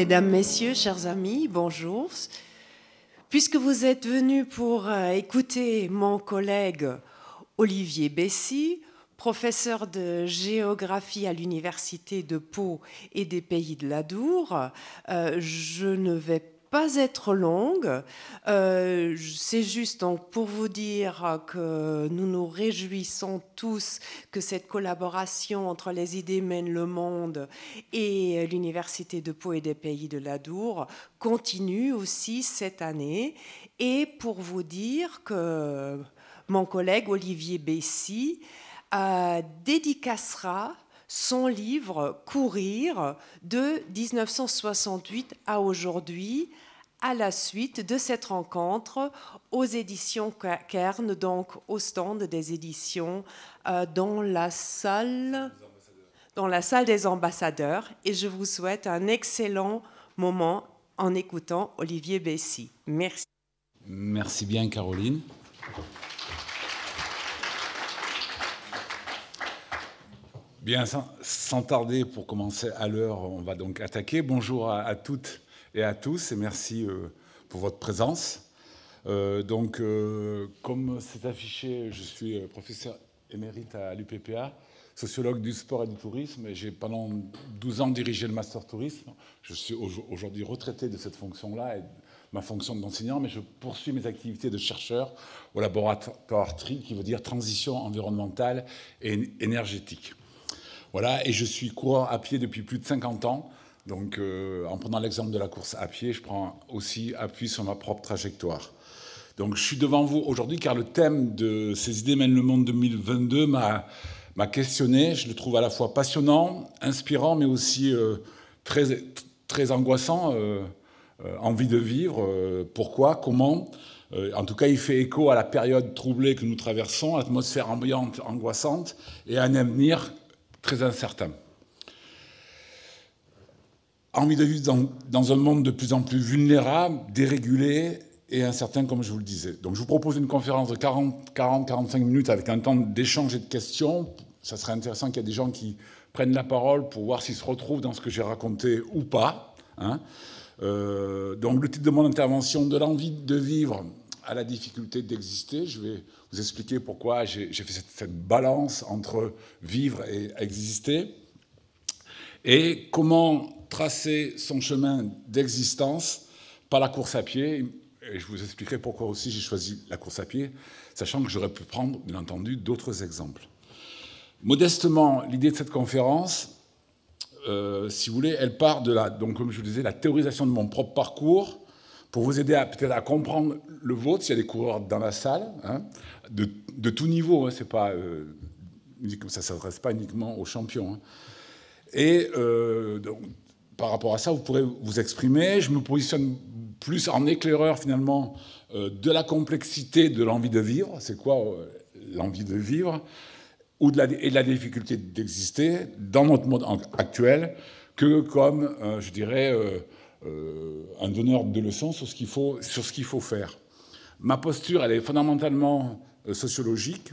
Mesdames, Messieurs, chers amis, bonjour. Puisque vous êtes venus pour écouter mon collègue Olivier Bessy, professeur de géographie à l'Université de Pau et des Pays de l'Adour, je ne vais pas être longue. C'est juste donc pour vous dire que nous nous réjouissons tous que cette collaboration entre les idées mènent le monde et l'Université de Pau et des Pays de l'Adour continue aussi cette année. Et pour vous dire que mon collègue Olivier Bessy dédicacera son livre « Courir » de 1968 à aujourd'hui, à la suite de cette rencontre aux éditions Kern, donc au stand des éditions dans la salle des ambassadeurs. Et je vous souhaite un excellent moment en écoutant Olivier Bessy. Merci. Merci bien, Caroline. Bien, sans tarder, pour commencer à l'heure, on va donc attaquer. Bonjour à toutes et à tous, et merci pour votre présence. Comme c'est affiché, je suis professeur émérite à l'UPPA, sociologue du sport et du tourisme, et j'ai pendant 12 ans dirigé le master tourisme. Je suis aujourd'hui retraité de cette fonction-là, et ma fonction d'enseignant, mais je poursuis mes activités de chercheur au laboratoire TRI, qui veut dire transition environnementale et énergétique. Voilà, et je suis coureur à pied depuis plus de 50 ans. Donc, en prenant l'exemple de la course à pied, je prends aussi appui sur ma propre trajectoire. Donc, je suis devant vous aujourd'hui car le thème de Ces idées mènent le monde 2022 m'a questionné. Je le trouve à la fois passionnant, inspirant, mais aussi très angoissant. Envie de vivre, pourquoi, comment. En tout cas, il fait écho à la période troublée que nous traversons, atmosphère ambiante, angoissante, et un avenir très incertain. Envie de vivre dans un monde de plus en plus vulnérable, dérégulé et incertain, comme je vous le disais. Donc je vous propose une conférence de 40-45 minutes avec un temps d'échange et de questions. Ça serait intéressant qu'il y ait des gens qui prennent la parole pour voir s'ils se retrouvent dans ce que j'ai raconté ou pas. Donc le titre de mon intervention, de l'envie de vivre à la difficulté d'exister. Je vais vous expliquer pourquoi j'ai fait cette balance entre vivre et exister. Et comment tracer son chemin d'existence par la course à pied. Et je vous expliquerai pourquoi aussi j'ai choisi la course à pied, sachant que j'aurais pu prendre, bien entendu, d'autres exemples. Modestement, l'idée de cette conférence, si vous voulez, elle part de donc comme je vous disais, la théorisation de mon propre parcours, pour vous aider peut-être à comprendre le vôtre, s'il y a des coureurs dans la salle, de tout niveau, c'est pas, ça ne s'adresse pas uniquement aux champions. Et donc, par rapport à ça, vous pourrez vous exprimer. Je me positionne plus en éclaireur, finalement, de la complexité de l'envie de vivre. C'est quoi l'envie de vivre et de la difficulté d'exister dans notre monde actuel, que comme, je dirais, un donneur de leçons sur ce qu'il faut faire. Ma posture, elle est fondamentalement sociologique,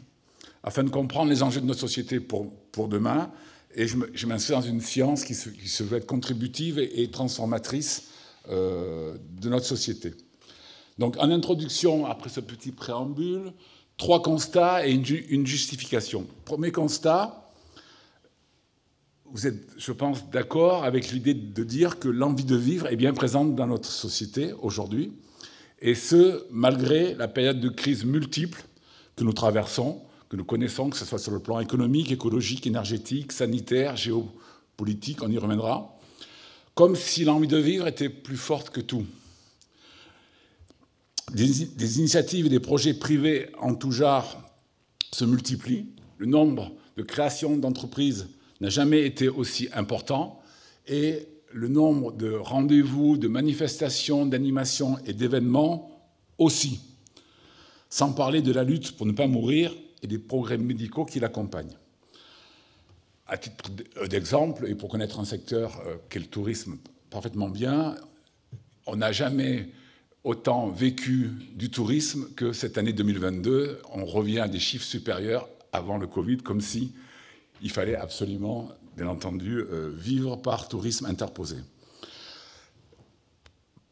afin de comprendre les enjeux de notre société pour demain. Et je m'inscris dans une science qui se veut être contributive et transformatrice de notre société. Donc, en introduction, après ce petit préambule, 3 constats et une justification. Premier constat, vous êtes, je pense, d'accord avec l'idée de dire que l'envie de vivre est bien présente dans notre société aujourd'hui, et ce, malgré la période de crise multiple que nous traversons, que nous connaissons, que ce soit sur le plan économique, écologique, énergétique, sanitaire, géopolitique, on y reviendra, comme si l'envie de vivre était plus forte que tout. Des initiatives et des projets privés en tout genre se multiplient. Le nombre de créations d'entreprises n'a jamais été aussi important, et le nombre de rendez-vous, de manifestations, d'animations et d'événements aussi. Sans parler de la lutte pour ne pas mourir et des progrès médicaux qui l'accompagnent. À titre d'exemple, et pour connaître un secteur qu'est le tourisme parfaitement bien, on n'a jamais autant vécu du tourisme que cette année 2022. On revient à des chiffres supérieurs avant le Covid, comme si il fallait absolument, bien entendu, vivre par tourisme interposé.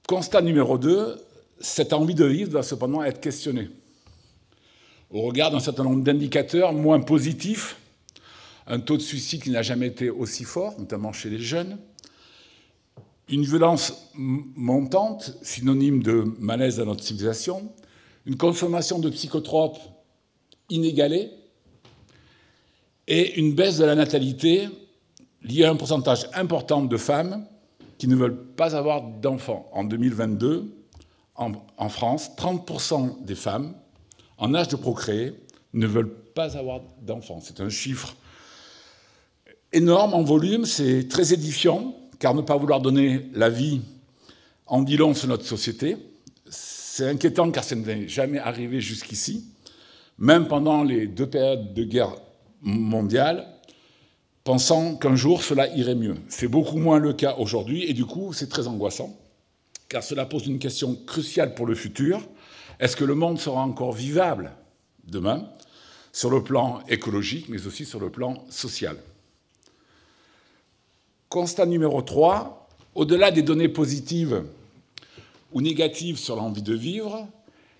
Constat numéro 2, cette envie de vivre doit cependant être questionnée. Au regard d'un certain nombre d'indicateurs moins positifs, un taux de suicide qui n'a jamais été aussi fort, notamment chez les jeunes, une violence montante, synonyme de malaise dans notre civilisation, une consommation de psychotropes inégalée et une baisse de la natalité liée à un pourcentage important de femmes qui ne veulent pas avoir d'enfants. En 2022, en France, 30% des femmes en âge de procréer ne veulent pas avoir d'enfants. C'est un chiffre énorme en volume, c'est très édifiant, car ne pas vouloir donner la vie en dit long sur notre société. C'est inquiétant car ça n'est jamais arrivé jusqu'ici, même pendant les 2 périodes de guerre mondiale, pensant qu'un jour cela irait mieux. C'est beaucoup moins le cas aujourd'hui et du coup c'est très angoissant, car cela pose une question cruciale pour le futur. Est-ce que le monde sera encore vivable demain, sur le plan écologique, mais aussi sur le plan social ? Constat numéro 3, au-delà des données positives ou négatives sur l'envie de vivre,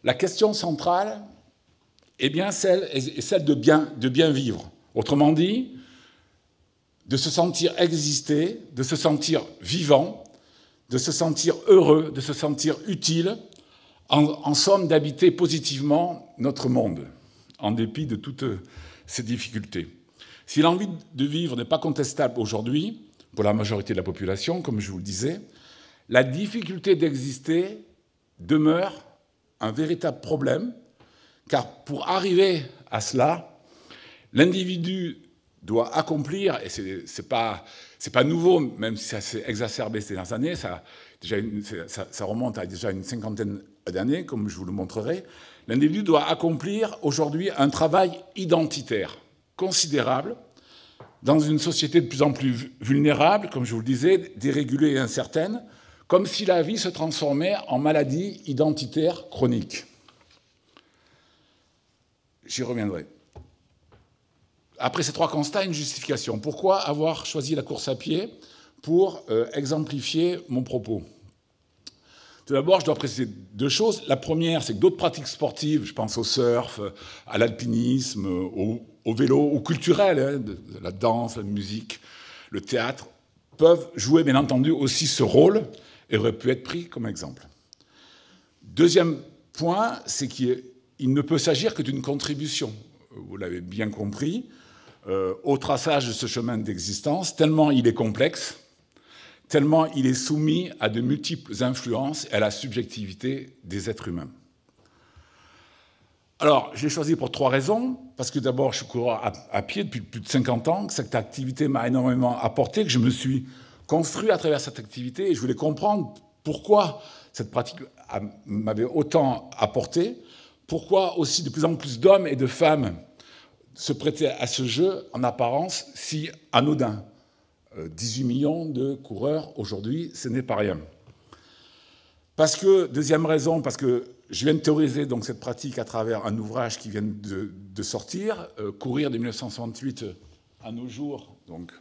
la question centrale est bien celle de bien vivre. Autrement dit, de se sentir exister, de se sentir vivant, de se sentir heureux, de se sentir utile, en somme d'habiter positivement notre monde, en dépit de toutes ces difficultés. Si l'envie de vivre n'est pas contestable aujourd'hui, pour la majorité de la population, comme je vous le disais, la difficulté d'exister demeure un véritable problème, car pour arriver à cela, l'individu doit accomplir, et c'est pas nouveau, même si ça s'est exacerbé ces dernières années, ça remonte à déjà une 50aine d'années, comme je vous le montrerai, l'individu doit accomplir aujourd'hui un travail identitaire considérable, dans une société de plus en plus vulnérable, comme je vous le disais, dérégulée et incertaine, comme si la vie se transformait en maladie identitaire chronique. J'y reviendrai. Après ces 3 constats, une justification. Pourquoi avoir choisi la course à pied pour exemplifier mon propos ? Tout d'abord, je dois préciser 2 choses. La première, c'est que d'autres pratiques sportives, je pense au surf, à l'alpinisme, au vélo, au culturel, la danse, la musique, le théâtre, peuvent jouer bien entendu aussi ce rôle et auraient pu être pris comme exemple. Deuxième point, c'est qu'il ne peut s'agir que d'une contribution, vous l'avez bien compris, au traçage de ce chemin d'existence, tellement il est complexe, tellement il est soumis à de multiples influences et à la subjectivité des êtres humains. Alors, je l'ai choisi pour 3 raisons, parce que d'abord, je suis coureur à pied depuis plus de 50 ans, que cette activité m'a énormément apporté, que je me suis construit à travers cette activité, et je voulais comprendre pourquoi cette pratique m'avait autant apporté, pourquoi aussi de plus en plus d'hommes et de femmes se prêtaient à ce jeu, en apparence, si anodin. 18 millions de coureurs aujourd'hui, ce n'est pas rien. Deuxième raison, parce que je viens de théoriser donc cette pratique à travers un ouvrage qui vient de sortir, Courir de 1968 à nos jours, donc,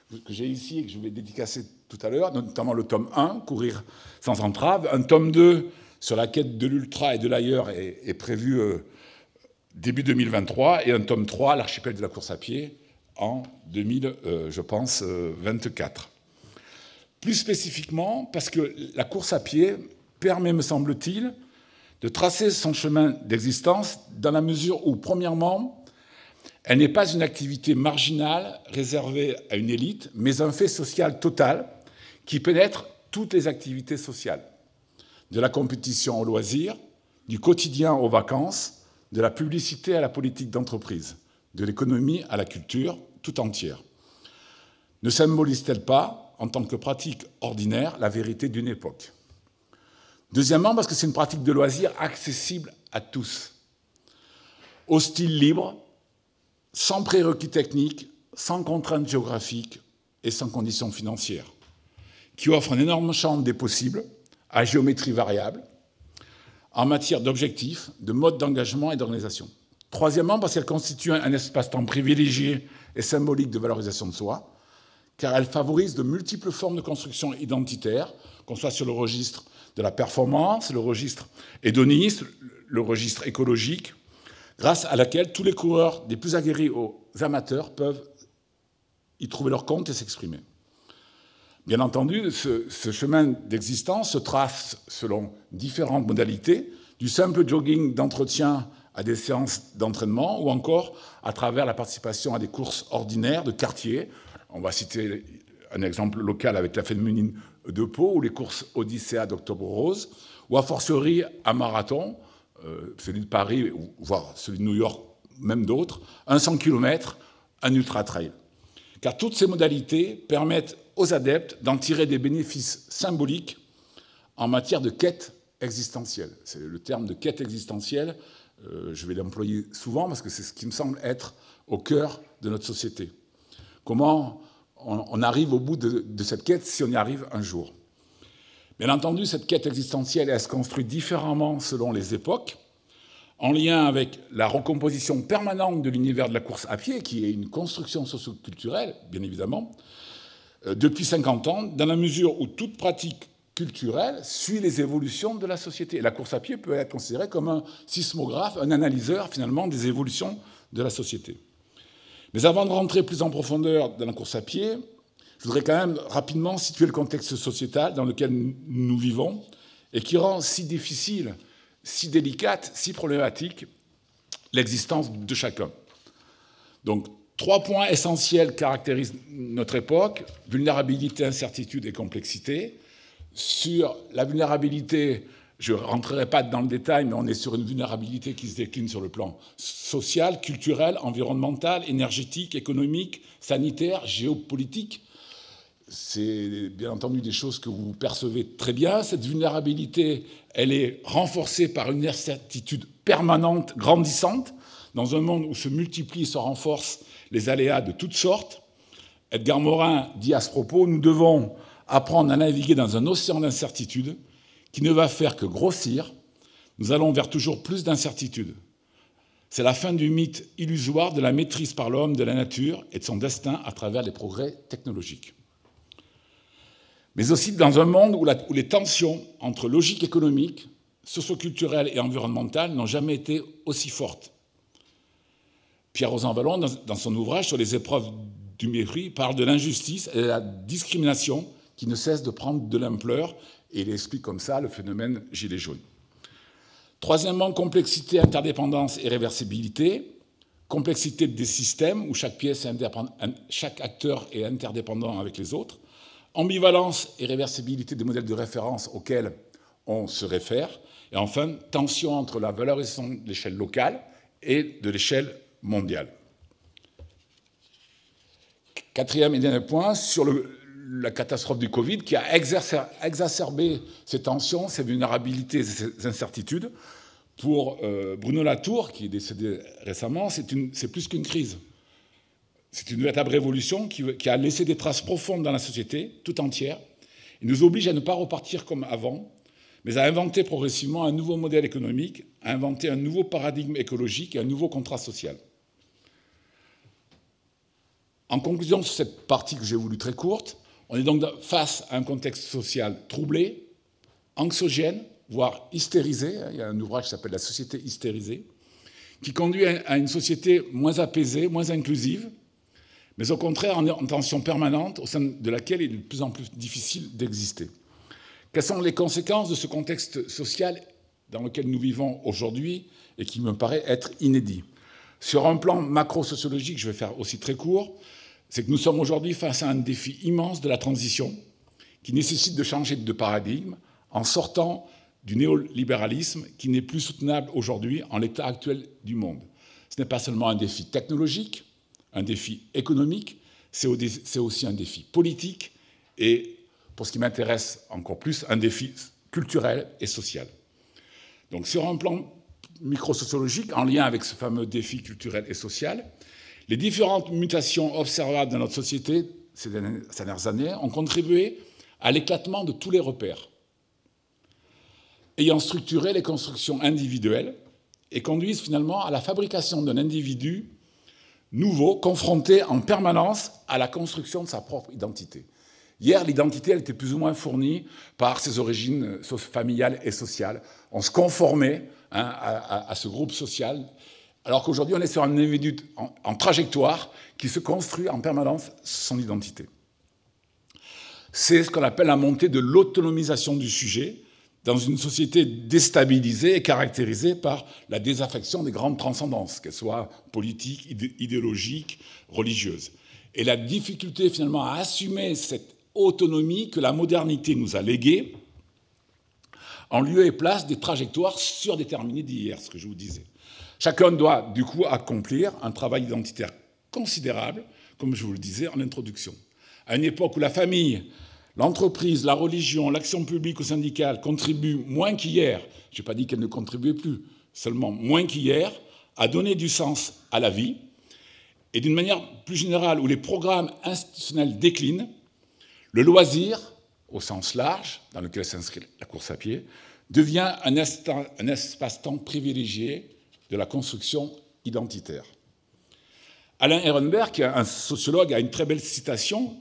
que j'ai ici et que je vais dédicacer tout à l'heure, notamment le tome 1, Courir sans entrave, un tome 2 sur la quête de l'ultra et de l'ailleurs est prévu début 2023, et un tome 3, L'archipel de la course à pied, en 2024. Plus spécifiquement, parce que la course à pied permet, me semble-t-il, de tracer son chemin d'existence dans la mesure où, premièrement, elle n'est pas une activité marginale réservée à une élite, mais un fait social total qui pénètre toutes les activités sociales, de la compétition au loisir, du quotidien aux vacances, de la publicité à la politique d'entreprise, de l'économie à la culture, tout entière. Ne symbolise-t-elle pas, en tant que pratique ordinaire, la vérité d'une époque ? Deuxièmement, parce que c'est une pratique de loisir accessible à tous, au style libre, sans prérequis techniques, sans contraintes géographiques et sans conditions financières, qui offre un énorme champ des possibles, à géométrie variable, en matière d'objectifs, de modes d'engagement et d'organisation. Troisièmement, parce qu'elle constitue un espace-temps privilégié et symbolique de valorisation de soi, car elle favorise de multiples formes de construction identitaire, qu'on soit sur le registre de la performance, le registre hédoniste, le registre écologique, grâce à laquelle tous les coureurs, des plus aguerris aux amateurs, peuvent y trouver leur compte et s'exprimer. Bien entendu, ce chemin d'existence se trace selon différentes modalités, du simple jogging d'entretien à des séances d'entraînement, ou encore à travers la participation à des courses ordinaires de quartier. On va citer un exemple local avec la féminine de Pau, ou les courses Odyssea d'Octobre Rose, ou a fortiori un marathon, celui de Paris, voire celui de New York, même d'autres, un 100 km, un ultra-trail. Car toutes ces modalités permettent aux adeptes d'en tirer des bénéfices symboliques en matière de quête existentielle. C'est le terme de quête existentielle, je vais l'employer souvent parce que c'est ce qui me semble être au cœur de notre société. Comment on arrive au bout de cette quête si on y arrive un jour. Bien entendu, cette quête existentielle, elle se construit différemment selon les époques, en lien avec la recomposition permanente de l'univers de la course à pied, qui est une construction socio-culturelle, bien évidemment, depuis 50 ans, dans la mesure où toute pratique culturelle suit les évolutions de la société. Et la course à pied peut être considérée comme un sismographe, un analyseur, finalement, des évolutions de la société. Mais avant de rentrer plus en profondeur dans la course à pied, je voudrais quand même rapidement situer le contexte sociétal dans lequel nous vivons et qui rend si difficile, si délicate, si problématique l'existence de chacun. Donc, 3 points essentiels caractérisent notre époque: vulnérabilité, incertitude et complexité. Sur la vulnérabilité, je ne rentrerai pas dans le détail, mais on est sur une vulnérabilité qui se décline sur le plan social, culturel, environnemental, énergétique, économique, sanitaire, géopolitique. C'est bien entendu des choses que vous percevez très bien. Cette vulnérabilité, elle est renforcée par une incertitude permanente, grandissante, dans un monde où se multiplient et se renforcent les aléas de toutes sortes. Edgar Morin dit à ce propos: nous devons apprendre à naviguer dans un océan d'incertitudes qui ne va faire que grossir. Nous allons vers toujours plus d'incertitudes. C'est la fin du mythe illusoire de la maîtrise par l'homme de la nature et de son destin à travers les progrès technologiques. Mais aussi dans un monde où les tensions entre logique économique, socioculturelle et environnementale n'ont jamais été aussi fortes. Pierre-Rosan Vallon, dans son ouvrage sur les épreuves du mépris, parle de l'injustice et de la discrimination qui ne cesse de prendre de l'ampleur, et il explique comme ça le phénomène gilet jaune. Troisièmement, complexité, interdépendance et réversibilité. Complexité des systèmes où chaque acteur est interdépendant avec les autres. Ambivalence et réversibilité des modèles de référence auxquels on se réfère. Et enfin, tension entre la valorisation de l'échelle locale et de l'échelle mondiale. Quatrième et dernier point, sur la catastrophe du Covid, qui a exacerbé ces tensions, ces vulnérabilités, ces incertitudes. Pour Bruno Latour, qui est décédé récemment, c'est plus qu'une crise. C'est une véritable révolution qui a laissé des traces profondes dans la société tout entière. Il nous oblige à ne pas repartir comme avant, mais à inventer progressivement un nouveau modèle économique, à inventer un nouveau paradigme écologique et un nouveau contrat social. En conclusion sur cette partie que j'ai voulu très courte, on est donc face à un contexte social troublé, anxiogène, voire hystérisé. Il y a un ouvrage qui s'appelle « La société hystérisée », qui conduit à une société moins apaisée, moins inclusive, mais au contraire en tension permanente, au sein de laquelle il est de plus en plus difficile d'exister. Quelles sont les conséquences de ce contexte social dans lequel nous vivons aujourd'hui et qui me paraît être inédit? Sur un plan macro-sociologique, je vais faire aussi très court, c'est que nous sommes aujourd'hui face à un défi immense de la transition qui nécessite de changer de paradigme en sortant du néolibéralisme qui n'est plus soutenable aujourd'hui en l'état actuel du monde. Ce n'est pas seulement un défi technologique, un défi économique, c'est aussi un défi politique et, pour ce qui m'intéresse encore plus, un défi culturel et social. Donc sur un plan microsociologique, en lien avec ce fameux défi culturel et social, les différentes mutations observables dans notre société ces dernières années ont contribué à l'éclatement de tous les repères, ayant structuré les constructions individuelles et conduisent finalement à la fabrication d'un individu nouveau, confronté en permanence à la construction de sa propre identité. Hier, l'identité, elle était plus ou moins fournie par ses origines familiales et sociales. On se conformait à ce groupe social, alors qu'aujourd'hui, on est sur un individu en trajectoire qui se construit en permanence son identité. C'est ce qu'on appelle la montée de l'autonomisation du sujet dans une société déstabilisée et caractérisée par la désaffection des grandes transcendances, qu'elles soient politiques, idéologiques, religieuses. Et la difficulté finalement à assumer cette autonomie que la modernité nous a léguée en lieu et place des trajectoires surdéterminées d'hier, ce que je vous disais. Chacun doit du coup accomplir un travail identitaire considérable, comme je vous le disais en introduction. À une époque où la famille, l'entreprise, la religion, l'action publique ou syndicale contribuent moins qu'hier, je n'ai pas dit qu'elles ne contribuaient plus, seulement moins qu'hier, à donner du sens à la vie, et d'une manière plus générale où les programmes institutionnels déclinent, le loisir, au sens large, dans lequel s'inscrit la course à pied, devient un espace-temps privilégié de la construction identitaire. Alain Ehrenberg, un sociologue, a une très belle citation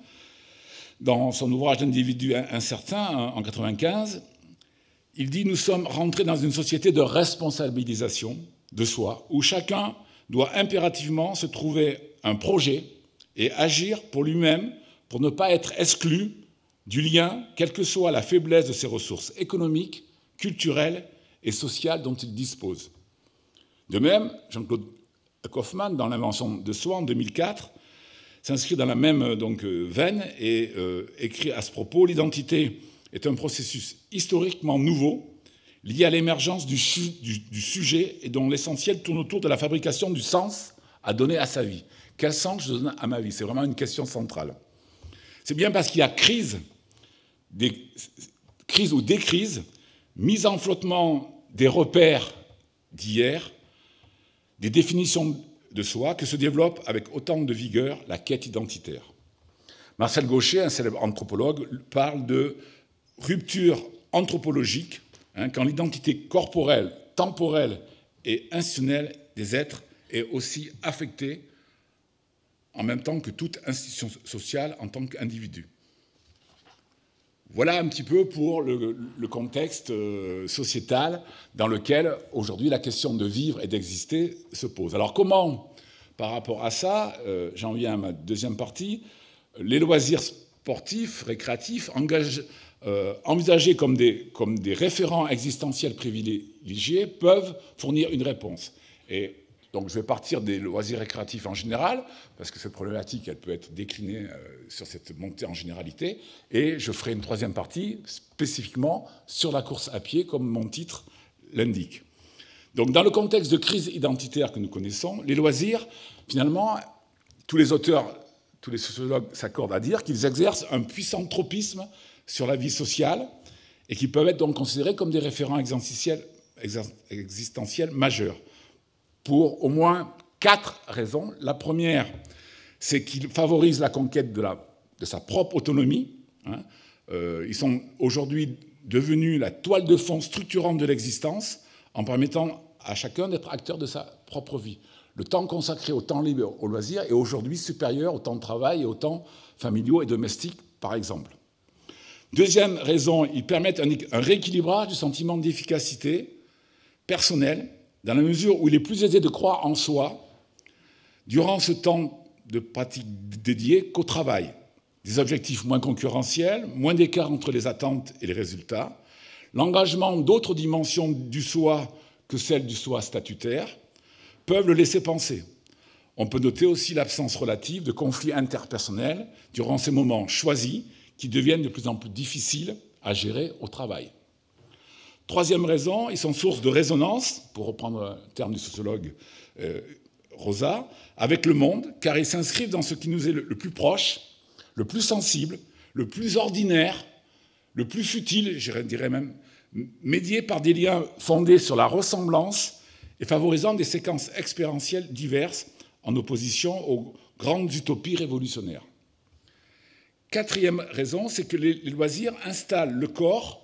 dans son ouvrage d'Individu incertain, en 1995. Il dit « Nous sommes rentrés dans une société de responsabilisation de soi, où chacun doit impérativement se trouver un projet et agir pour lui-même pour ne pas être exclu du lien, quelle que soit la faiblesse de ses ressources économiques, culturelles et sociales dont il dispose. » De même, Jean-Claude Kaufmann, dans L'invention de soi, en 2004, s'inscrit dans la même veine et écrit à ce propos « L'identité est un processus historiquement nouveau, lié à l'émergence du sujet et dont l'essentiel tourne autour de la fabrication du sens à donner à sa vie. Quel sens je donne à ma vie ? C'est vraiment une question centrale. C'est bien parce qu'il y a crise ou décrise, mise en flottement des repères d'hier, des définitions de soi, que se développe avec autant de vigueur la quête identitaire. Marcel Gauchet, un célèbre anthropologue, parle de rupture anthropologique, quand l'identité corporelle, temporelle et institutionnelle des êtres est aussi affectée en même temps que toute institution sociale en tant qu'individu. Voilà un petit peu pour le contexte sociétal dans lequel, aujourd'hui, la question de vivre et d'exister se pose. Alors comment, par rapport à ça, j'en viens à ma deuxième partie, les loisirs sportifs, récréatifs, envisagés comme des référents existentiels privilégiés, peuvent fournir une réponse. Et donc je vais partir des loisirs récréatifs en général, parce que cette problématique, elle peut être déclinée sur cette montée en généralité, et je ferai une troisième partie spécifiquement sur la course à pied, comme mon titre l'indique. Donc dans le contexte de crise identitaire que nous connaissons, les loisirs, finalement, tous les auteurs, tous les sociologues s'accordent à dire qu'ils exercent un puissant tropisme sur la vie sociale et qui peuvent être donc considérés comme des référents existentiels majeurs, pour au moins 4 raisons. La première, c'est qu'ils favorisent la conquête de sa propre autonomie. Ils sont aujourd'hui devenus la toile de fond structurante de l'existence en permettant à chacun d'être acteur de sa propre vie. Le temps consacré au temps libre, au loisir, est aujourd'hui supérieur au temps de travail et aux temps familiaux et domestiques, par exemple. Deuxième raison, ils permettent un rééquilibrage du sentiment d'efficacité personnelle, dans la mesure où il est plus aisé de croire en soi durant ce temps de pratique dédié qu'au travail. Des objectifs moins concurrentiels, moins d'écart entre les attentes et les résultats, l'engagement d'autres dimensions du soi que celle du soi statutaire peuvent le laisser penser. On peut noter aussi l'absence relative de conflits interpersonnels durant ces moments choisis qui deviennent de plus en plus difficiles à gérer au travail. Troisième raison, ils sont source de résonance, pour reprendre un terme du sociologue Rosa, avec le monde, car ils s'inscrivent dans ce qui nous est le plus proche, le plus sensible, le plus ordinaire, le plus futile, je dirais même, médiés par des liens fondés sur la ressemblance et favorisant des séquences expérientielles diverses en opposition aux grandes utopies révolutionnaires. Quatrième raison, c'est que les loisirs installent le corps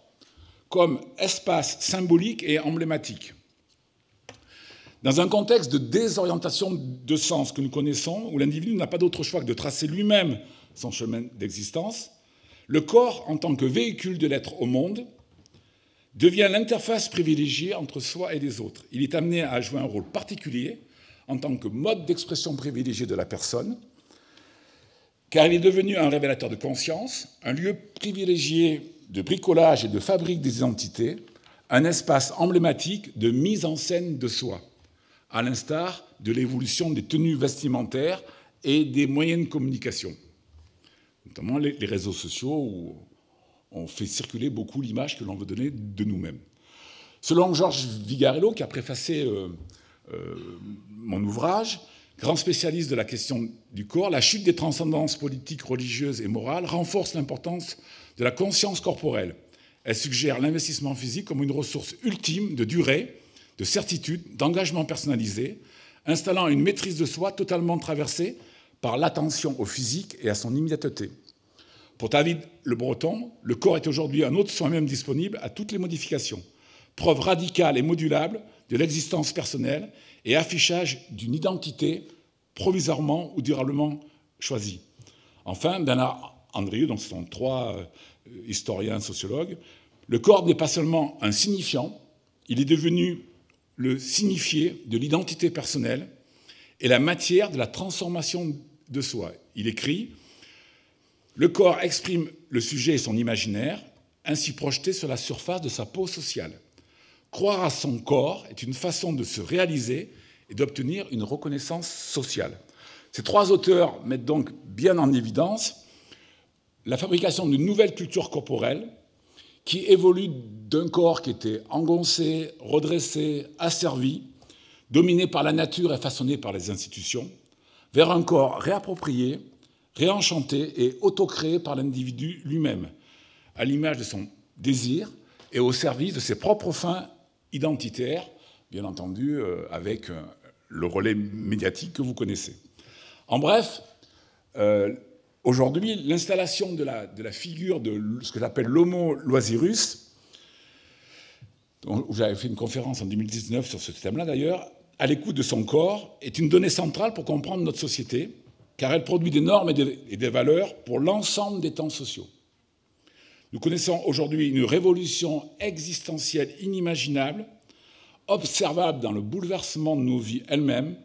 comme espace symbolique et emblématique. Dans un contexte de désorientation de sens que nous connaissons, où l'individu n'a pas d'autre choix que de tracer lui-même son chemin d'existence, Le corps, en tant que véhicule de l'être au monde, devient l'interface privilégiée entre soi et les autres. Il est amené à jouer un rôle particulier en tant que mode d'expression privilégié de la personne, car il est devenu un révélateur de conscience, un lieu privilégié de bricolage et de fabrique des identités, un espace emblématique de mise en scène de soi, à l'instar de l'évolution des tenues vestimentaires et des moyens de communication, notamment les réseaux sociaux où on fait circuler beaucoup l'image que l'on veut donner de nous-mêmes. Selon Georges Vigarello, qui a préfacé mon ouvrage, grand spécialiste de la question du corps, la chute des transcendances politiques, religieuses et morales renforce l'importance de la conscience corporelle. Elle suggère l'investissement physique comme une ressource ultime de durée, de certitude, d'engagement personnalisé, installant une maîtrise de soi totalement traversée par l'attention au physique et à son immédiateté. Pour David Le Breton, le corps est aujourd'hui un autre soi-même disponible à toutes les modifications, preuve radicale et modulable de l'existence personnelle et affichage d'une identité provisoirement ou durablement choisie. Enfin, Bernard Andrieux, donc ce sont trois historiens sociologues, le corps n'est pas seulement un signifiant, il est devenu le signifié de l'identité personnelle et la matière de la transformation de soi. Il écrit « Le corps exprime le sujet et son imaginaire, ainsi projeté sur la surface de sa peau sociale. Croire à son corps est une façon de se réaliser et d'obtenir une reconnaissance sociale. » Ces trois auteurs mettent donc bien en évidence la fabrication d'une nouvelle culture corporelle qui évolue d'un corps qui était engoncé, redressé, asservi, dominé par la nature et façonné par les institutions, vers un corps réapproprié, réenchanté et autocréé par l'individu lui-même, à l'image de son désir et au service de ses propres fins identitaires, bien entendu avec le relais médiatique que vous connaissez. En bref, aujourd'hui, l'installation de la figure de ce que j'appelle l'homo loisirus, j'avais fait une conférence en 2019 sur ce thème-là d'ailleurs, à l'écoute de son corps, est une donnée centrale pour comprendre notre société, car elle produit des normes et des valeurs pour l'ensemble des temps sociaux. Nous connaissons aujourd'hui une révolution existentielle inimaginable, observable dans le bouleversement de nos vies elles-mêmes,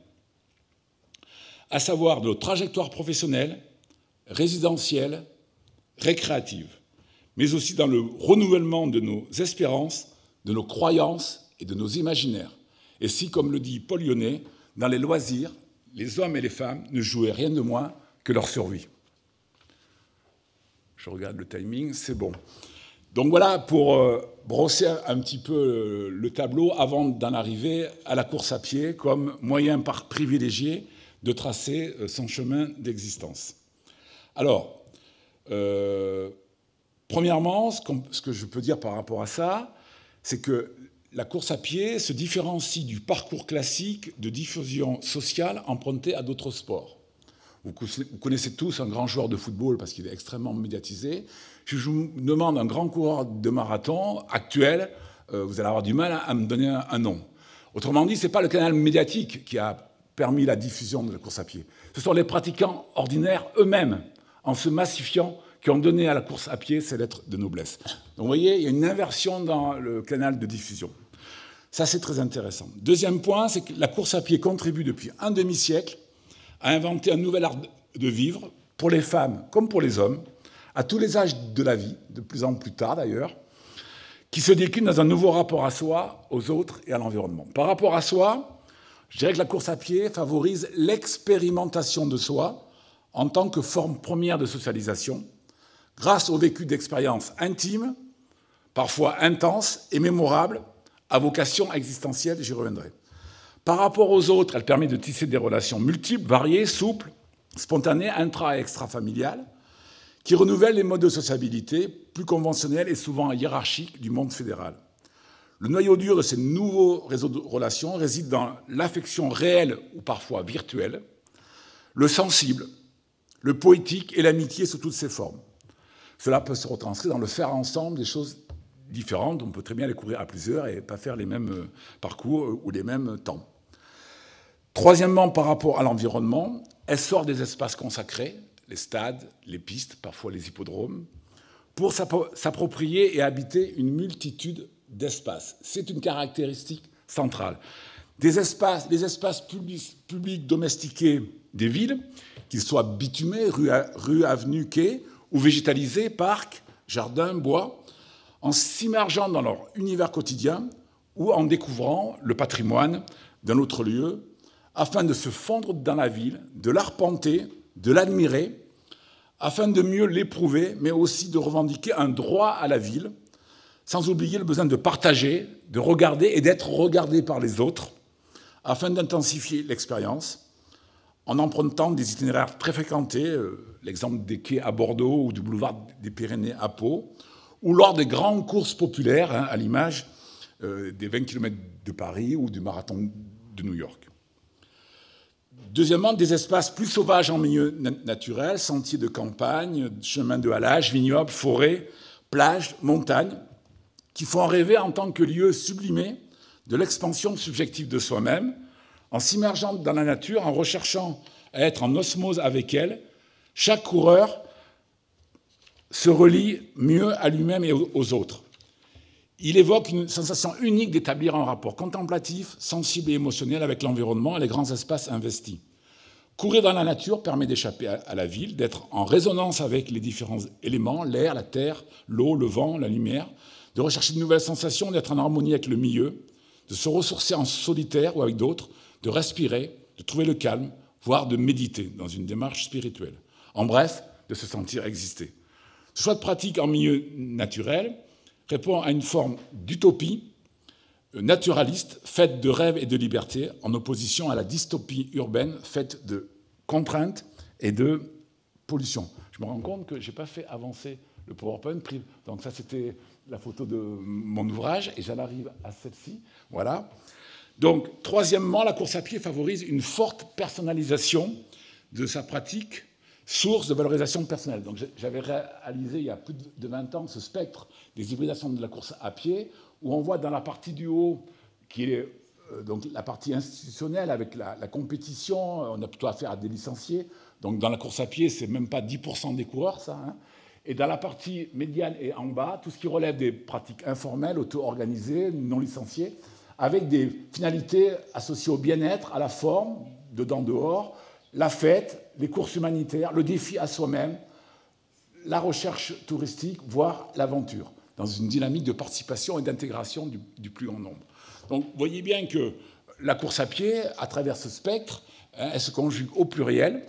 à savoir de nos trajectoires professionnelles, résidentielles, récréatives, mais aussi dans le renouvellement de nos espérances, de nos croyances et de nos imaginaires. Et si, comme le dit Paul Lyonnais, dans les loisirs, les hommes et les femmes ne jouaient rien de moins que leur survie. Je regarde le timing, c'est bon. Donc voilà pour brosser un petit peu le tableau avant d'en arriver à la course à pied comme moyen privilégié de tracer son chemin d'existence. Alors, premièrement, ce que je peux dire par rapport à ça, c'est que la course à pied se différencie du parcours classique de diffusion sociale emprunté à d'autres sports. Vous connaissez tous un grand joueur de football parce qu'il est extrêmement médiatisé. Si je vous demande un grand coureur de marathon actuel, vous allez avoir du mal à me donner un nom. Autrement dit, ce n'est pas le canal médiatique qui a permis la diffusion de la course à pied. Ce sont les pratiquants ordinaires eux-mêmes, en se massifiant, qui ont donné à la course à pied ses lettres de noblesse. Donc vous voyez, il y a une inversion dans le canal de diffusion. Ça, c'est très intéressant. Deuxième point, c'est que la course à pied contribue depuis un demi-siècle à inventer un nouvel art de vivre, pour les femmes comme pour les hommes, à tous les âges de la vie, de plus en plus tard d'ailleurs, qui se décline dans un nouveau rapport à soi, aux autres et à l'environnement. Par rapport à soi, je dirais que la course à pied favorise l'expérimentation de soi en tant que forme première de socialisation, grâce au vécu d'expériences intimes, parfois intenses et mémorables, à vocation existentielle, j'y reviendrai. Par rapport aux autres, elle permet de tisser des relations multiples, variées, souples, spontanées, intra- et extrafamiliales, qui renouvellent les modes de sociabilité plus conventionnels et souvent hiérarchiques du monde fédéral. Le noyau dur de ces nouveaux réseaux de relations réside dans l'affection réelle ou parfois virtuelle, le sensible, le poétique et l'amitié sous toutes ses formes. Cela peut se retranscrire dans le faire ensemble des choses différentes. On peut très bien les courir à plusieurs et pas faire les mêmes parcours ou les mêmes temps. Troisièmement, par rapport à l'environnement, elle sort des espaces consacrés, les stades, les pistes, parfois les hippodromes, pour s'approprier et habiter une multitude d'espaces. C'est une caractéristique centrale. Les espaces publics domestiqués des villes, qu'ils soient bitumés, rues, avenues, quais, ou végétalisés, parcs, jardins, bois, en s'immergeant dans leur univers quotidien ou en découvrant le patrimoine d'un autre lieu, afin de se fondre dans la ville, de l'arpenter, de l'admirer, afin de mieux l'éprouver, mais aussi de revendiquer un droit à la ville, sans oublier le besoin de partager, de regarder et d'être regardé par les autres, afin d'intensifier l'expérience, en empruntant des itinéraires très fréquentés, l'exemple des quais à Bordeaux ou du boulevard des Pyrénées à Pau, ou lors des grandes courses populaires, à l'image des 20 km de Paris ou du marathon de New York. Deuxièmement, des espaces plus sauvages en milieu naturel, sentiers de campagne, chemins de halage, vignobles, forêts, plages, montagnes, qui font rêver en tant que lieu sublimé de l'expansion subjective de soi-même, en s'immergeant dans la nature, en recherchant à être en osmose avec elle. Chaque coureur se relie mieux à lui-même et aux autres. Il évoque une sensation unique d'établir un rapport contemplatif, sensible et émotionnel avec l'environnement et les grands espaces investis. Courir dans la nature permet d'échapper à la ville, d'être en résonance avec les différents éléments, l'air, la terre, l'eau, le vent, la lumière, de rechercher de nouvelles sensations, d'être en harmonie avec le milieu, de se ressourcer en solitaire ou avec d'autres, de respirer, de trouver le calme, voire de méditer dans une démarche spirituelle. En bref, de se sentir exister. Ce choix de pratique en milieu naturel répond à une forme d'utopie naturaliste, faite de rêves et de liberté, en opposition à la dystopie urbaine, faite de contraintes et de pollution. Je me rends compte que je n'ai pas fait avancer le PowerPoint. Donc ça, c'était la photo de mon ouvrage, et j'en arrive à celle-ci. Voilà. Donc, troisièmement, la course à pied favorise une forte personnalisation de sa pratique, source de valorisation personnelle. Donc, j'avais réalisé il y a plus de 20 ans ce spectre des hybridations de la course à pied, où on voit dans la partie du haut, qui est donc la partie institutionnelle avec la compétition, on a plutôt affaire à des licenciés. Donc, dans la course à pied, c'est même pas 10% des coureurs, ça. Hein. Et dans la partie médiane et en bas, tout ce qui relève des pratiques informelles, auto-organisées, non licenciées, avec des finalités associées au bien-être, à la forme, dedans-dehors, la fête, les courses humanitaires, le défi à soi-même, la recherche touristique, voire l'aventure, dans une dynamique de participation et d'intégration du plus grand nombre. Donc, vous voyez bien que la course à pied, à travers ce spectre, elle se conjugue au pluriel,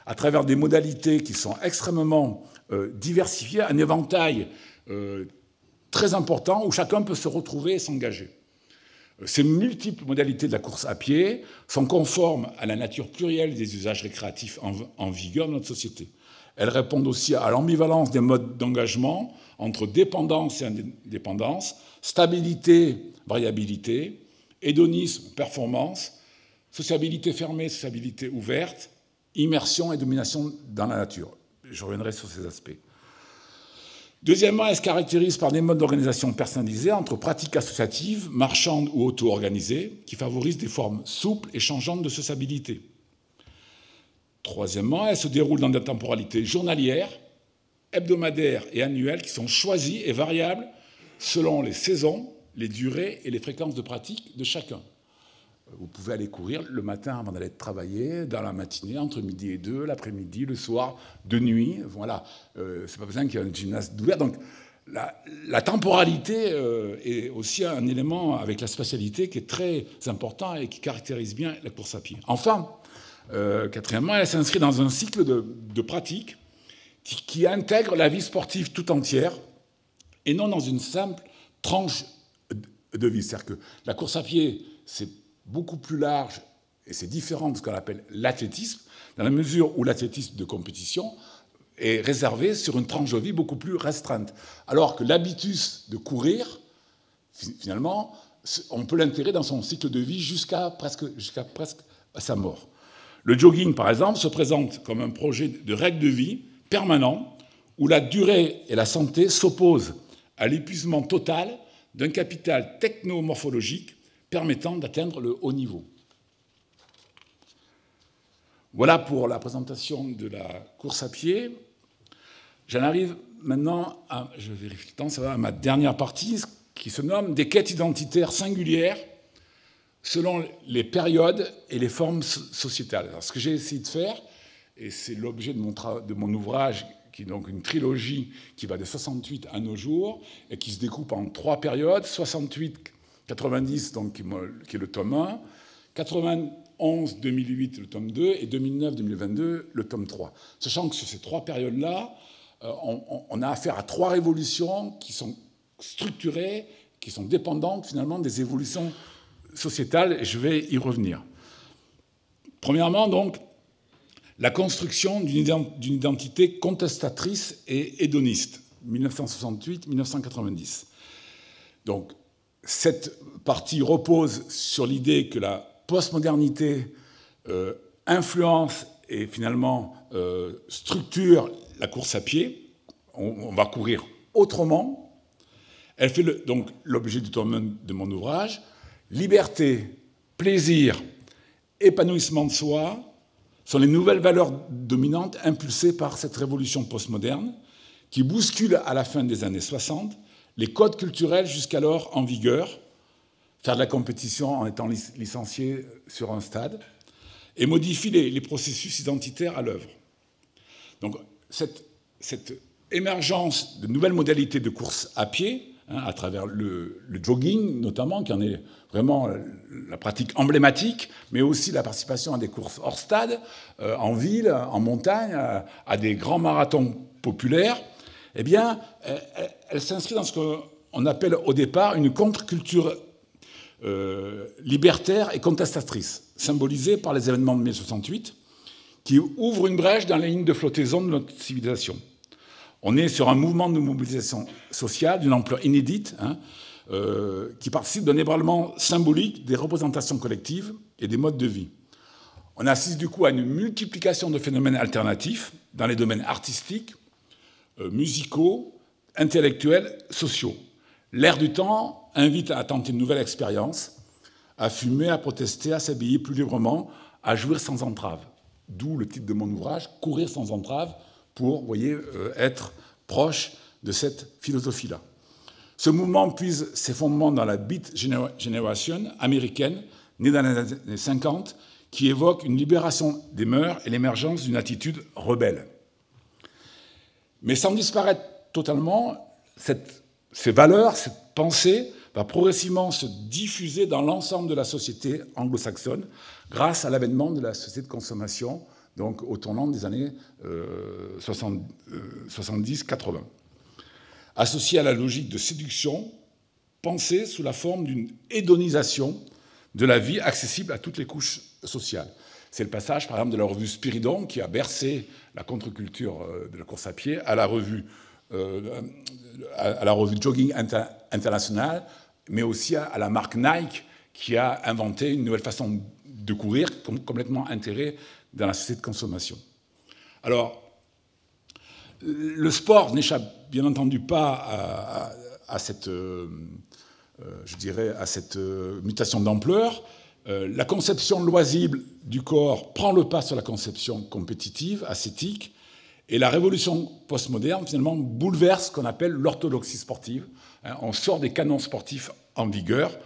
à travers des modalités qui sont extrêmement diversifiées, un éventail très important où chacun peut se retrouver et s'engager. Ces multiples modalités de la course à pied sont conformes à la nature plurielle des usages récréatifs en vigueur dans notre société. Elles répondent aussi à l'ambivalence des modes d'engagement entre dépendance et indépendance, stabilité, variabilité, hédonisme, performance, sociabilité fermée, sociabilité ouverte, immersion et domination dans la nature. Je reviendrai sur ces aspects. Deuxièmement, elle se caractérise par des modes d'organisation personnalisés entre pratiques associatives, marchandes ou auto-organisées, qui favorisent des formes souples et changeantes de sociabilité. Troisièmement, elle se déroule dans des temporalités journalières, hebdomadaires et annuelles qui sont choisies et variables selon les saisons, les durées et les fréquences de pratique de chacun. Vous pouvez aller courir le matin avant d'aller travailler, dans la matinée, entre midi et 2, l'après-midi, le soir, de nuit. Voilà, c'est pas besoin qu'il y ait un gymnase d'ouvert. Donc, la temporalité est aussi un élément avec la spatialité qui est très important et qui caractérise bien la course à pied. Enfin, quatrièmement, elle s'inscrit dans un cycle de pratique qui intègre la vie sportive tout entière et non dans une simple tranche de vie. C'est-à-dire que la course à pied, c'est beaucoup plus large et c'est différent de ce qu'on appelle l'athlétisme, dans la mesure où l'athlétisme de compétition est réservé sur une tranche de vie beaucoup plus restreinte. Alors que l'habitus de courir, finalement, on peut l'intégrer dans son cycle de vie jusqu'à presque sa mort. Le jogging, par exemple, se présente comme un projet de règle de vie permanent où la durée et la santé s'opposent à l'épuisement total d'un capital technomorphologique permettant d'atteindre le haut niveau. Voilà pour la présentation de la course à pied. J'en arrive maintenant à, je vérifie le temps, ça va, à ma dernière partie, qui se nomme « Des quêtes identitaires singulières selon les périodes et les formes sociétales ». Alors, ce que j'ai essayé de faire, et c'est l'objet de mon ouvrage, qui est donc une trilogie qui va de 68 à nos jours, et qui se découpe en 3 périodes, 68-90, donc, qui est le tome 1, 91-2008, le tome 2, et 2009-2022, le tome 3. Sachant que sur ces 3 périodes-là, on a affaire à 3 révolutions qui sont structurées, qui sont dépendantes finalement des évolutions sociétales, et je vais y revenir. Premièrement, donc, la construction d'une identité contestatrice et hédoniste, 1968-1990. Donc, cette partie repose sur l'idée que la postmodernité influence et finalement structure la course à pied. On va courir autrement. Elle fait donc l'objet du tome 1 de mon ouvrage. Liberté, plaisir, épanouissement de soi sont les nouvelles valeurs dominantes impulsées par cette révolution postmoderne qui bouscule à la fin des années 60 les codes culturels jusqu'alors en vigueur, faire de la compétition en étant licencié sur un stade, et modifie les processus identitaires à l'œuvre. Donc cette émergence de nouvelles modalités de course à pied, à travers le jogging notamment, qui en est vraiment la pratique emblématique, mais aussi la participation à des courses hors stade, en ville, en montagne, à des grands marathons populaires, eh bien, elle s'inscrit dans ce qu'on appelle au départ une contre-culture libertaire et contestatrice, symbolisée par les événements de mai 68, qui ouvrent une brèche dans les lignes de flottaison de notre civilisation. On est sur un mouvement de mobilisation sociale d'une ampleur inédite, qui participe d'un ébranlement symbolique des représentations collectives et des modes de vie. On assiste du coup à une multiplication de phénomènes alternatifs dans les domaines artistiques, musicaux, intellectuels, sociaux. L'ère du temps invite à tenter une nouvelle expérience, à fumer, à protester, à s'habiller plus librement, à jouir sans entrave. D'où le titre de mon ouvrage, « Courir sans entrave », pour, vous voyez, être proche de cette philosophie-là. Ce mouvement puise ses fondements dans la Beat Generation américaine, née dans les années 50, qui évoque une libération des mœurs et l'émergence d'une attitude rebelle. Mais sans disparaître totalement, ces valeurs, cette pensée va progressivement se diffuser dans l'ensemble de la société anglo-saxonne grâce à l'avènement de la société de consommation, donc au tournant des années 70-80. Associée à la logique de séduction, pensée sous la forme d'une hédonisation de la vie accessible à toutes les couches sociales. C'est le passage, par exemple, de la revue Spiridon, qui a bercé la contre-culture de la course à pied, à la revue Jogging International, mais aussi à la marque Nike, qui a inventé une nouvelle façon de courir, complètement intégrée dans la société de consommation. Alors, le sport n'échappe bien entendu pas à cette mutation d'ampleur. La conception loisible du corps prend le pas sur la conception compétitive, ascétique, et la révolution postmoderne, finalement, bouleverse ce qu'on appelle l'orthodoxie sportive. On sort des canons sportifs en vigueur.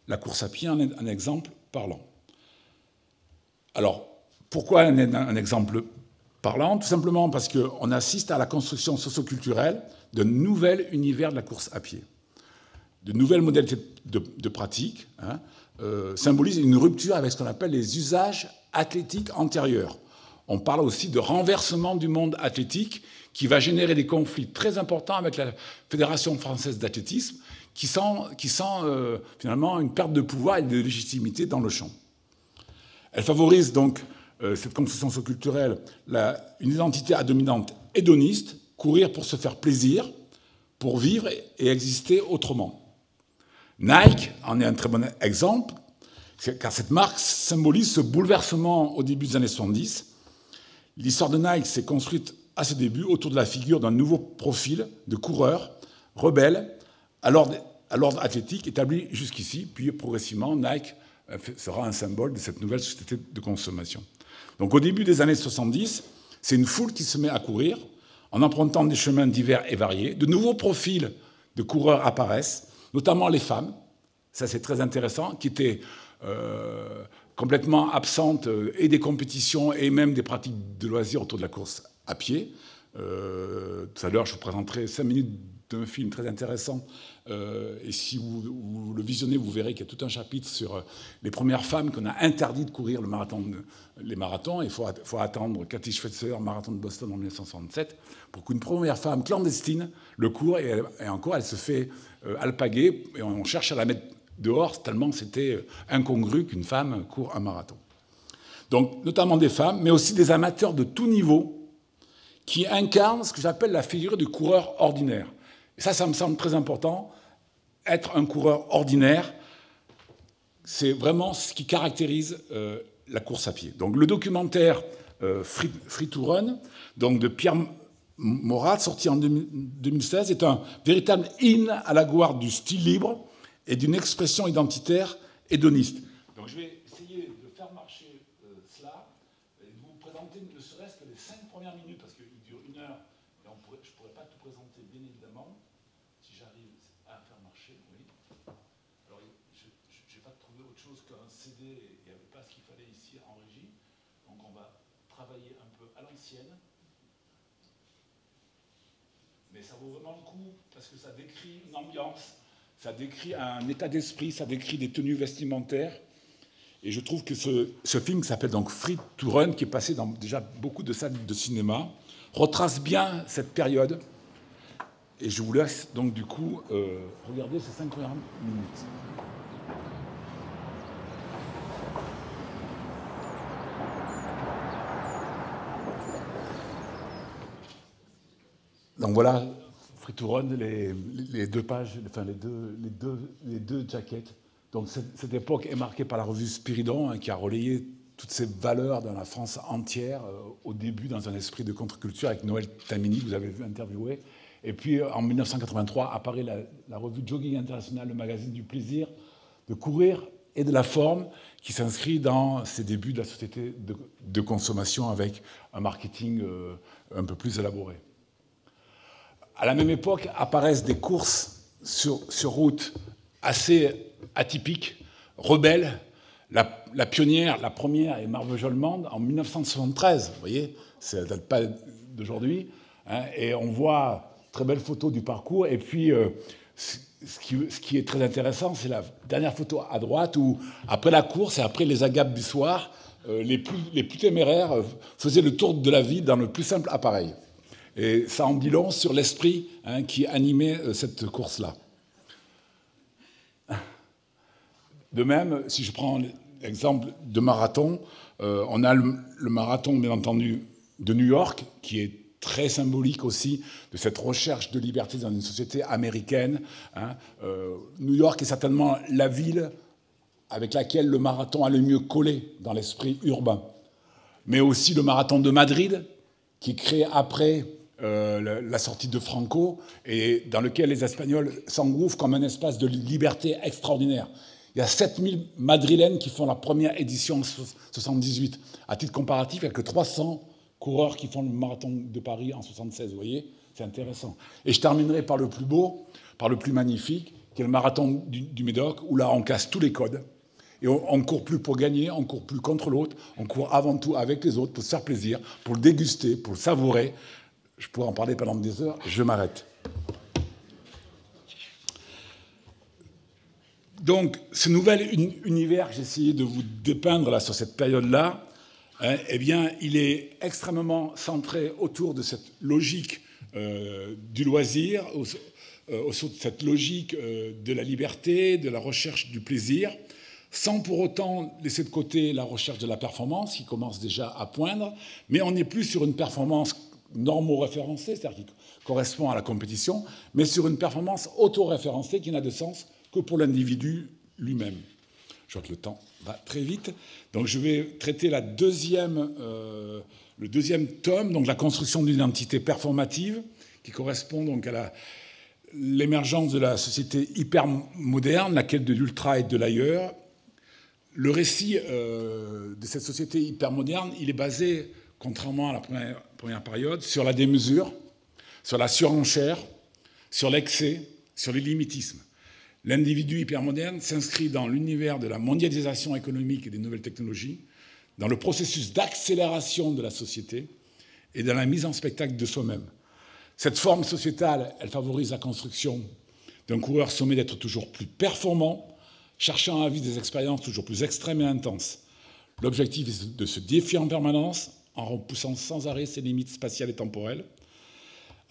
La course à pied en est un exemple parlant. Alors, pourquoi un exemple parlant? Tout simplement parce qu'on assiste à la construction socioculturelle d'un nouvel univers de la course à pied. De nouvelles modalités de pratique symbolisent une rupture avec ce qu'on appelle les usages athlétiques antérieurs. On parle aussi de renversement du monde athlétique qui va générer des conflits très importants avec la Fédération française d'athlétisme qui sent finalement une perte de pouvoir et de légitimité dans le champ. Elle favorise donc cette construction socioculturelle une identité à dominante hédoniste, courir pour se faire plaisir, pour vivre et exister autrement. Nike en est un très bon exemple, car cette marque symbolise ce bouleversement au début des années 70. L'histoire de Nike s'est construite à ses débuts autour de la figure d'un nouveau profil de coureur rebelle à l'ordre athlétique établi jusqu'ici, puis progressivement Nike sera un symbole de cette nouvelle société de consommation. Donc au début des années 70, c'est une foule qui se met à courir en empruntant des chemins divers et variés. De nouveaux profils de coureurs apparaissent, notamment les femmes, ça c'est très intéressant, qui étaient complètement absentes et des compétitions et même des pratiques de loisirs autour de la course à pied. Tout à l'heure, je vous présenterai 5 minutes d'un film très intéressant. Et si vous le visionnez, vous verrez qu'il y a tout un chapitre sur les premières femmes qu'on a interdit de courir les marathons. Il faut attendre Cathy Schweitzer, marathon de Boston en 1967, pour qu'une première femme clandestine le court. Et encore, elle se fait alpaguer. Et on cherche à la mettre dehors, tellement c'était incongru qu'une femme court un marathon. Donc, notamment des femmes, mais aussi des amateurs de tout niveau qui incarnent ce que j'appelle la figure du coureur ordinaire. Et ça me semble très important. Être un coureur ordinaire, c'est vraiment ce qui caractérise la course à pied. Donc, le documentaire Free to Run, donc de Pierre Morat, sorti en 2016, est un véritable hymne à la gloire du style libre et d'une expression identitaire hédoniste. Donc, je vais essayer de faire marcher cela et de vous présenter ne serait-ce que les 5 premières minutes, parce qu'il dure 1 heure et je ne pourrais pas tout présenter, bien évidemment. Si j'arrive à faire marcher, oui. Alors, je n'ai pas trouvé autre chose qu'un CD et il n'y avait pas ce qu'il fallait ici en régie. Donc, on va travailler un peu à l'ancienne. Mais ça vaut vraiment le coup parce que ça décrit une ambiance, ça décrit un état d'esprit, ça décrit des tenues vestimentaires. Et je trouve que ce film qui s'appelle donc Free to Run, qui est passé dans déjà beaucoup de salles de cinéma, retrace bien cette période. Et je vous laisse donc du coup regarder ces 5 premières minutes. Donc voilà, Free to Run, les 2 pages, enfin les deux jaquettes. Donc cette époque est marquée par la revue Spiridon, hein, qui a relayé toutes ces valeurs dans la France entière, au début dans un esprit de contre-culture avec Noël Tamini, que vous avez vu interviewer. Et puis en 1983 apparaît la revue Jogging International, le magazine du plaisir, de courir et de la forme, qui s'inscrit dans ces débuts de la société de consommation avec un marketing un peu plus élaboré. À la même époque apparaissent des courses sur route assez atypiques, rebelles. La pionnière, la première est Marvejols-Mende en 1973. Vous voyez, ça ne date pas d'aujourd'hui. Hein, et on voit très belle photo du parcours. Et puis, ce qui est très intéressant, c'est la dernière photo à droite où, après la course et après les agapes du soir, les plus téméraires faisaient le tour de la ville dans le plus simple appareil. Et ça en dit long sur l'esprit, hein, qui animait cette course-là. De même, si je prends l'exemple de marathon, on a le marathon, bien entendu, de New York, qui est très symbolique aussi de cette recherche de liberté dans une société américaine. Hein. New York est certainement la ville avec laquelle le marathon a le mieux collé dans l'esprit urbain. Mais aussi le marathon de Madrid, qui est créé après la sortie de Franco, et dans lequel les Espagnols s'engouffrent comme un espace de liberté extraordinaire. Il y a 7000 Madrilènes qui font la première édition en 1978. À titre comparatif, il n'y a que 300 coureurs qui font le marathon de Paris en 1976. Vous voyez, c'est intéressant. Et je terminerai par le plus beau, par le plus magnifique, qui est le marathon du Médoc, où là, on casse tous les codes. Et on ne court plus pour gagner, on ne court plus contre l'autre, on court avant tout avec les autres pour se faire plaisir, pour le déguster, pour le savourer. Je pourrais en parler pendant des heures, je m'arrête. Donc, ce nouvel univers que j'ai essayé de vous dépeindre là, sur cette période-là, hein, eh bien, il est extrêmement centré autour de cette logique du loisir, autour de cette logique de la liberté, de la recherche du plaisir, sans pour autant laisser de côté la recherche de la performance, qui commence déjà à poindre, mais on n'est plus sur une performance normo-référencée, c'est-à-dire qui correspond à la compétition, mais sur une performance auto-référencée qui n'a de sens que pour l'individu lui-même. Je vois que le temps va très vite. Donc je vais traiter le deuxième tome, donc la construction d'une identité performative, qui correspond donc à l'émergence de la société hyper moderne, laquelle de l'ultra et de l'ailleurs. Le récit de cette société hyper moderne, il est basé, contrairement à la première période, sur la démesure, sur la surenchère, sur l'excès, sur les limitismes. L'individu hypermoderne s'inscrit dans l'univers de la mondialisation économique et des nouvelles technologies, dans le processus d'accélération de la société et dans la mise en spectacle de soi-même. Cette forme sociétale, elle favorise la construction d'un coureur sommé d'être toujours plus performant, cherchant à vivre des expériences toujours plus extrêmes et intenses. L'objectif est de se défier en permanence, en repoussant sans arrêt ses limites spatiales et temporelles,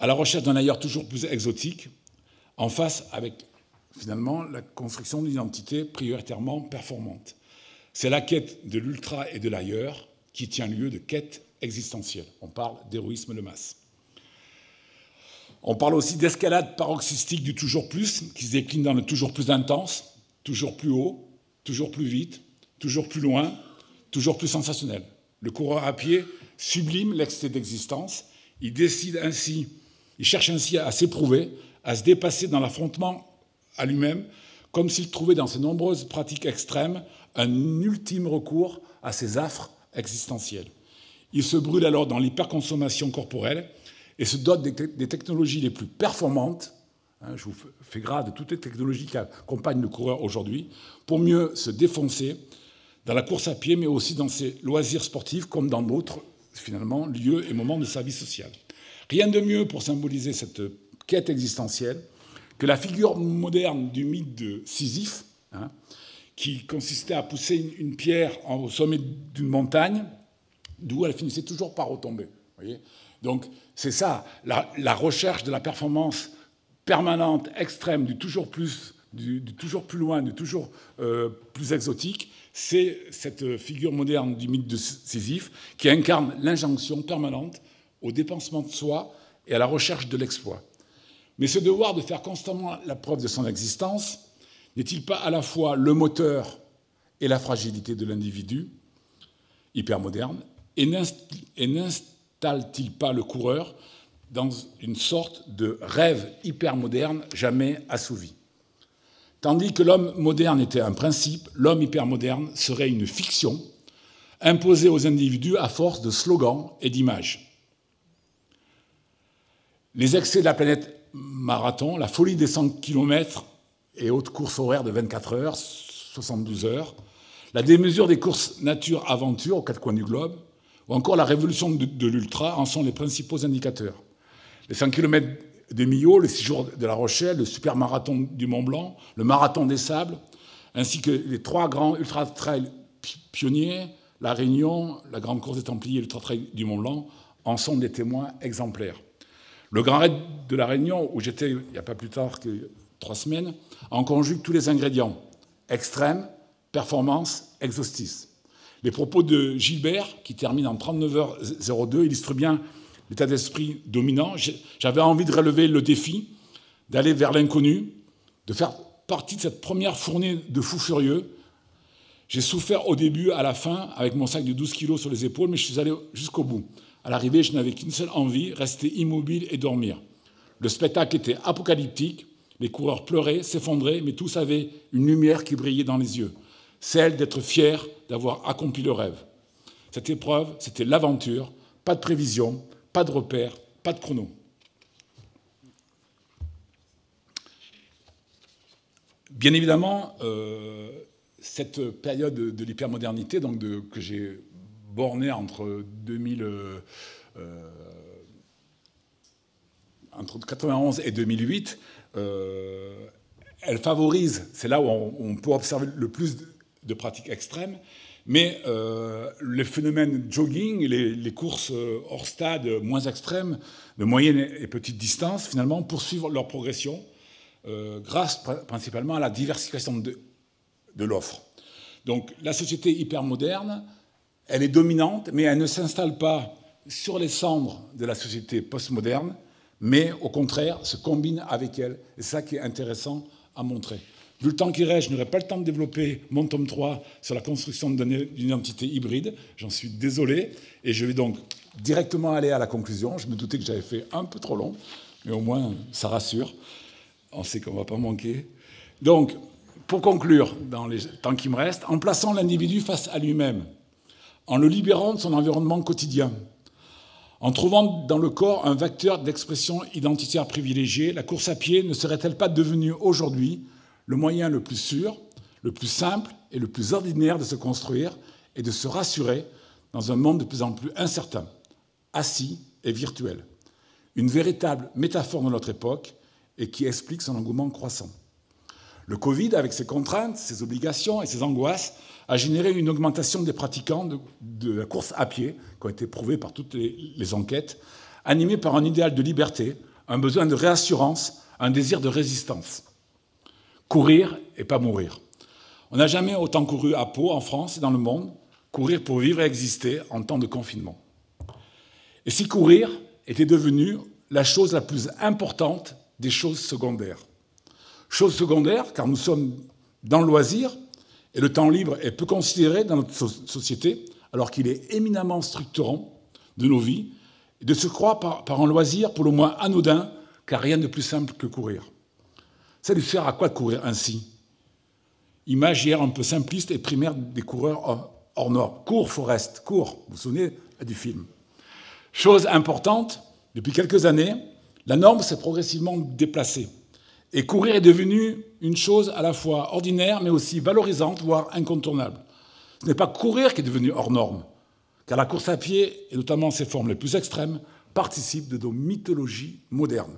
à la recherche d'un ailleurs toujours plus exotique, en face avec, finalement, la construction d'une identité prioritairement performante. C'est la quête de l'ultra et de l'ailleurs qui tient lieu de quête existentielle. On parle d'héroïsme de masse. On parle aussi d'escalade paroxystique du toujours plus, qui se décline dans le toujours plus intense, toujours plus haut, toujours plus vite, toujours plus loin, toujours plus sensationnel. Le coureur à pied sublime l'excès d'existence. Il cherche ainsi à s'éprouver, à se dépasser dans l'affrontement à lui-même, comme s'il trouvait dans ses nombreuses pratiques extrêmes un ultime recours à ses affres existentiels. Il se brûle alors dans l'hyperconsommation corporelle et se dote des technologies les plus performantes, je vous fais grâce de toutes les technologies qui accompagnent le coureur aujourd'hui, pour mieux se défoncer dans la course à pied, mais aussi dans ses loisirs sportifs, comme dans d'autres, finalement, lieux et moments de sa vie sociale. Rien de mieux pour symboliser cette quête existentielle que la figure moderne du mythe de Sisyphe, qui consistait à pousser une pierre au sommet d'une montagne, d'où elle finissait toujours par retomber. Voyez, donc c'est ça, la recherche de la performance permanente, extrême, du toujours plus loin, du toujours plus exotique, c'est cette figure moderne du mythe de Sisyphe qui incarne l'injonction permanente au dépensement de soi et à la recherche de l'exploit. Mais ce devoir de faire constamment la preuve de son existence n'est-il pas à la fois le moteur et la fragilité de l'individu hypermoderne, et n'installe-t-il pas le coureur dans une sorte de rêve hypermoderne jamais assouvi? Tandis que l'homme moderne était un principe, l'homme hypermoderne serait une fiction imposée aux individus à force de slogans et d'images. Les excès de la planète marathon, la folie des 100 km et hautes courses horaires de 24 heures, 72 heures, la démesure des courses nature-aventure aux quatre coins du globe, ou encore la révolution de l'ultra en sont les principaux indicateurs. Les 100 km de Millau, le 6 jours de La Rochelle, le super marathon du Mont Blanc, le marathon des Sables, ainsi que les 3 grands ultra-trails pionniers, la Réunion, la Grande Course des Templiers et l'ultra-trail du Mont Blanc, en sont des témoins exemplaires. Le Grand Raid de la Réunion, où j'étais il n'y a pas plus tard que 3 semaines, en conjugue tous les ingrédients. Extrême, performance, exhaustif. Les propos de Gilbert, qui termine en 39h02, illustrent bien l'état d'esprit dominant. J'avais envie de relever le défi, d'aller vers l'inconnu, de faire partie de cette première fournée de fous furieux. J'ai souffert au début, à la fin, avec mon sac de 12 kilos sur les épaules, mais je suis allé jusqu'au bout. À l'arrivée, je n'avais qu'une seule envie, rester immobile et dormir. Le spectacle était apocalyptique, les coureurs pleuraient, s'effondraient, mais tous avaient une lumière qui brillait dans les yeux, celle d'être fiers d'avoir accompli le rêve. Cette épreuve, c'était l'aventure, pas de prévision, pas de repère, pas de chrono. Bien évidemment, cette période de l'hypermodernité, donc que j'ai bornée entre 1991 et 2008, elle favorise, c'est là où on peut observer le plus de pratiques extrêmes, mais les phénomènes jogging, les courses hors stade moins extrêmes, de moyenne et petite distance, finalement, poursuivent leur progression grâce principalement à la diversification de l'offre. Donc la société hypermoderne, elle est dominante, mais elle ne s'installe pas sur les cendres de la société postmoderne, mais au contraire se combine avec elle. Et c'est ça qui est intéressant à montrer. Vu le temps qui reste, je n'aurai pas le temps de développer mon tome 3 sur la construction d'une identité hybride. J'en suis désolé. Et je vais donc directement aller à la conclusion. Je me doutais que j'avais fait un peu trop long, mais au moins, ça rassure. On sait qu'on ne va pas manquer. Donc, pour conclure, dans les temps qui me restent, en plaçant l'individu face à lui-même, en le libérant de son environnement quotidien, En trouvant dans le corps un vecteur d'expression identitaire privilégié, la course à pied ne serait-elle pas devenue aujourd'hui le moyen le plus sûr, le plus simple et le plus ordinaire de se construire et de se rassurer dans un monde de plus en plus incertain, assis et virtuel? Une véritable métaphore de notre époque et qui explique son engouement croissant. Le Covid, avec ses contraintes, ses obligations et ses angoisses, a généré une augmentation des pratiquants de la course à pied, qui ont été prouvés par toutes les enquêtes, animés par un idéal de liberté, un besoin de réassurance, un désir de résistance. Courir et pas mourir. On n'a jamais autant couru à Pau, en France et dans le monde, courir pour vivre et exister en temps de confinement. Et si courir était devenu la chose la plus importante des choses secondaires. Chose secondaire, car nous sommes dans le loisir, et le temps libre est peu considéré dans notre société, alors qu'il est éminemment structurant de nos vies, et de se croire par un loisir pour le moins anodin, car rien de plus simple que courir. Ça lui sert à quoi de courir ainsi? Image hier un peu simpliste et primaire des coureurs hors norme. Cours, Forrest, cours. Vous vous souvenez du film? Chose importante, depuis quelques années, la norme s'est progressivement déplacée. Et courir est devenu une chose à la fois ordinaire, mais aussi valorisante, voire incontournable. Ce n'est pas courir qui est devenu hors norme, car la course à pied, et notamment ses formes les plus extrêmes, participe de nos mythologies modernes.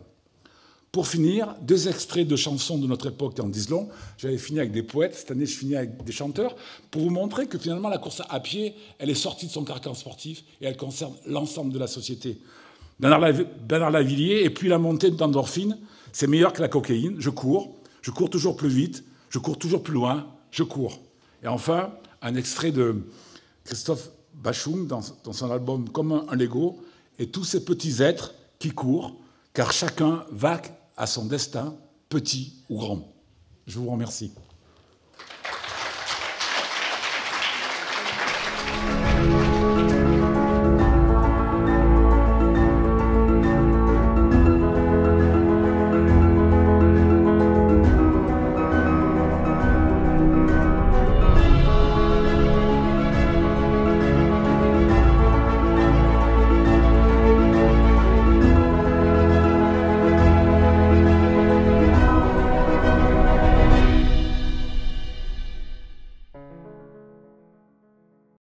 Pour finir, 2 extraits de chansons de notre époque qui en disent long. J'avais fini avec des poètes, cette année je finis avec des chanteurs, pour vous montrer que finalement la course à pied, elle est sortie de son carcan sportif et elle concerne l'ensemble de la société. Bernard Lavilliers, et puis la montée d'endorphine, c'est meilleur que la cocaïne. Je cours toujours plus vite, je cours toujours plus loin, je cours. Et enfin, un extrait de Christophe Bachung dans son album Comme un Lego, et tous ces petits êtres qui courent, car chacun va à son destin, petit ou grand. Je vous remercie.